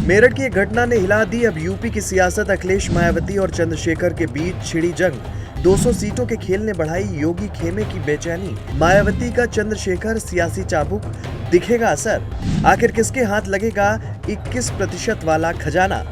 मेरठ की एक घटना ने हिला दी अब यूपी की सियासत। अखिलेश, मायावती और चंद्रशेखर के बीच छिड़ी जंग। 200 सीटों के खेल ने बढ़ाई योगी खेमे की बेचैनी। मायावती का चंद्रशेखर सियासी चाबुक, दिखेगा असर। आखिर किसके हाथ लगेगा 21% वाला खजाना।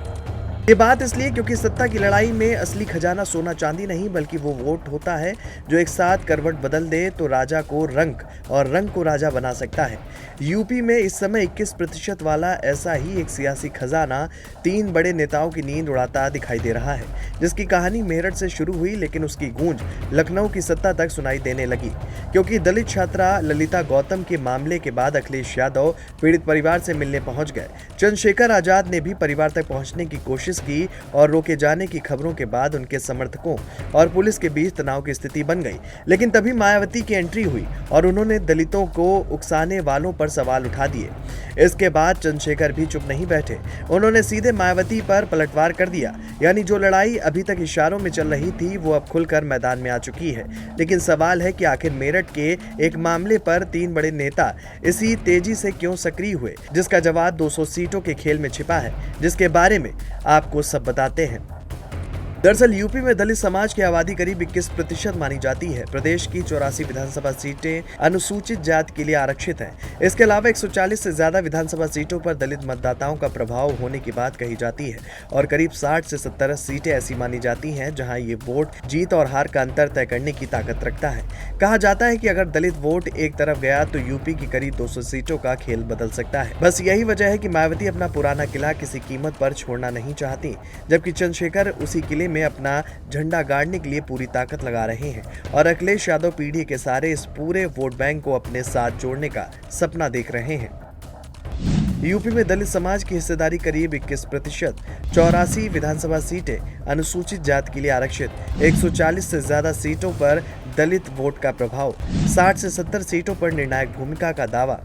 ये बात इसलिए क्योंकि सत्ता की लड़ाई में असली खजाना सोना चांदी नहीं बल्कि वो वोट होता है जो एक साथ करवट बदल दे तो राजा को रंक और रंक को राजा बना सकता है। यूपी में इस समय 21% वाला ऐसा ही एक सियासी खजाना 3 बड़े नेताओं की नींद उड़ाता दिखाई दे रहा है, जिसकी कहानी मेरठ से शुरू हुई लेकिन उसकी गूंज लखनऊ की सत्ता तक सुनाई देने लगी। क्योंकि दलित छात्रा ललिता गौतम के मामले के बाद अखिलेश यादव पीड़ित परिवार से मिलने पहुंच गए। चंद्रशेखर आजाद ने भी परिवार तक पहुंचने की कोशिश की और रोके जाने की खबरों के बाद उनके समर्थकों और पुलिस के बीच तनाव की स्थिति बन गई। लेकिन तभी मायावती की एंट्री हुई और उन्होंने दलितों को उकसाने वालों पर सवाल उठा दिए। इसके बाद चंद्रशेखर भी चुप नहीं बैठे, उन्होंने सीधे मायावती पर पलटवार कर दिया। यानी जो लड़ाई अभी तक इशारों में चल रही थी वो अब खुलकर मैदान में आ चुकी है। लेकिन सवाल है कि आखिर मेरठ के एक मामले पर 3 बड़े नेता इसी तेजी से क्यों सक्रिय हुए, जिसका जवाब 200 सीटों के खेल में छिपा है, जिसके बारे में आपको सब बताते हैं। दरअसल यूपी में दलित समाज की आबादी करीब 21% मानी जाती है। प्रदेश की 84 विधानसभा सीटें अनुसूचित जाति के लिए आरक्षित हैं। इसके अलावा 140 से ज्यादा विधानसभा सीटों पर दलित मतदाताओं का प्रभाव होने की बात कही जाती है और करीब 60 से 70 सीटें ऐसी मानी जाती हैं जहां ये वोट जीत और हार का अंतर तय करने की ताकत रखता है। कहा जाता है कि अगर दलित वोट एक तरफ गया तो यूपी की करीब 200 सीटों का खेल बदल सकता है। बस यही वजह है कि मायावती अपना पुराना किला किसी कीमत पर छोड़ना नहीं चाहती, जबकि चंद्रशेखर उसी किले में अपना झंडा गाड़ने के लिए पूरी ताकत लगा रहे हैं और अखिलेश यादव पीढ़ी के सारे इस पूरे वोट बैंक को अपने साथ जोड़ने का सपना देख रहे हैं। यूपी में दलित समाज की हिस्सेदारी करीब 21%, 84 विधानसभा सीटें अनुसूचित जाति के लिए आरक्षित, 140 से ज्यादा सीटों पर दलित वोट का प्रभाव, 60 से 70 सीटों पर निर्णायक भूमिका का दावा।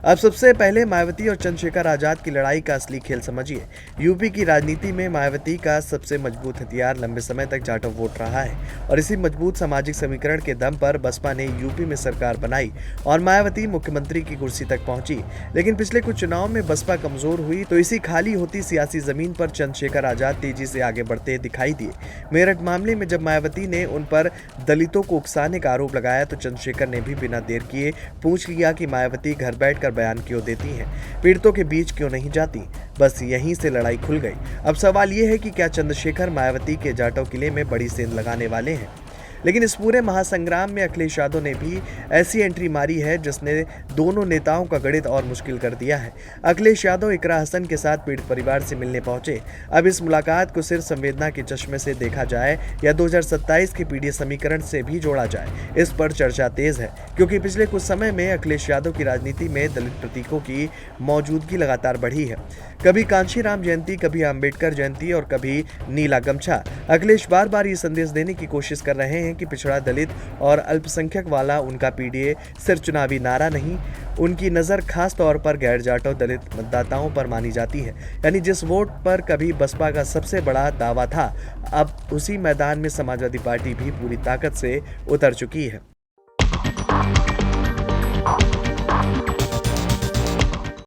अब सबसे पहले मायावती और चंद्रशेखर आजाद की लड़ाई का असली खेल समझिए। यूपी की राजनीति में मायावती का सबसे मजबूत हथियार लंबे समय तक जाटव वोट रहा है और इसी मजबूत सामाजिक समीकरण के दम पर बसपा ने यूपी में सरकार बनाई और मायावती मुख्यमंत्री की कुर्सी तक पहुंची। लेकिन पिछले कुछ चुनाव में बसपा कमजोर हुई तो इसी खाली होती सियासी जमीन पर चंद्रशेखर आजाद तेजी से आगे बढ़ते दिखाई दिए। मेरठ मामले में जब मायावती ने उन पर दलितों को उकसाने का आरोप लगाया तो चंद्रशेखर ने भी बिना देर किए पूछ लिया कि मायावती घर बैठकर बयान क्यों देती हैं, पीड़ितों के बीच क्यों नहीं जाती। बस यहीं से लड़ाई खुल गई। अब सवाल यह है कि क्या चंद्रशेखर मायावती के जाटव किले में बड़ी सेंध लगाने वाले हैं। लेकिन इस पूरे महासंग्राम में अखिलेश यादव ने भी ऐसी एंट्री मारी है जिसने दोनों नेताओं का गणित और मुश्किल कर दिया है। अखिलेश यादव इकरा हसन के साथ पीड़ित परिवार से मिलने पहुंचे। अब इस मुलाकात को सिर्फ संवेदना के चश्मे से देखा जाए या 2027 के पीडीए समीकरण से भी जोड़ा जाए, इस पर चर्चा तेज है। क्योंकि पिछले कुछ समय में अखिलेश यादव की राजनीति में दलित प्रतीकों की मौजूदगी लगातार बढ़ी है। कभी कांशीराम जयंती, कभी अम्बेडकर जयंती और कभी नीला गमछा। अखिलेश बार बार ये संदेश देने की कोशिश कर रहे हैं कि पिछड़ा, दलित और अल्पसंख्यक वाला उनका पीडीए सिर्फ चुनावी नारा नहीं, उनकी नज़र खास तौर पर गैर जाटव दलित मतदाताओं पर मानी जाती है। यानी जिस वोट पर कभी बसपा का सबसे बड़ा दावा था, अब उसी मैदान में समाजवादी पार्टी भी पूरी ताकत से उतर चुकी है।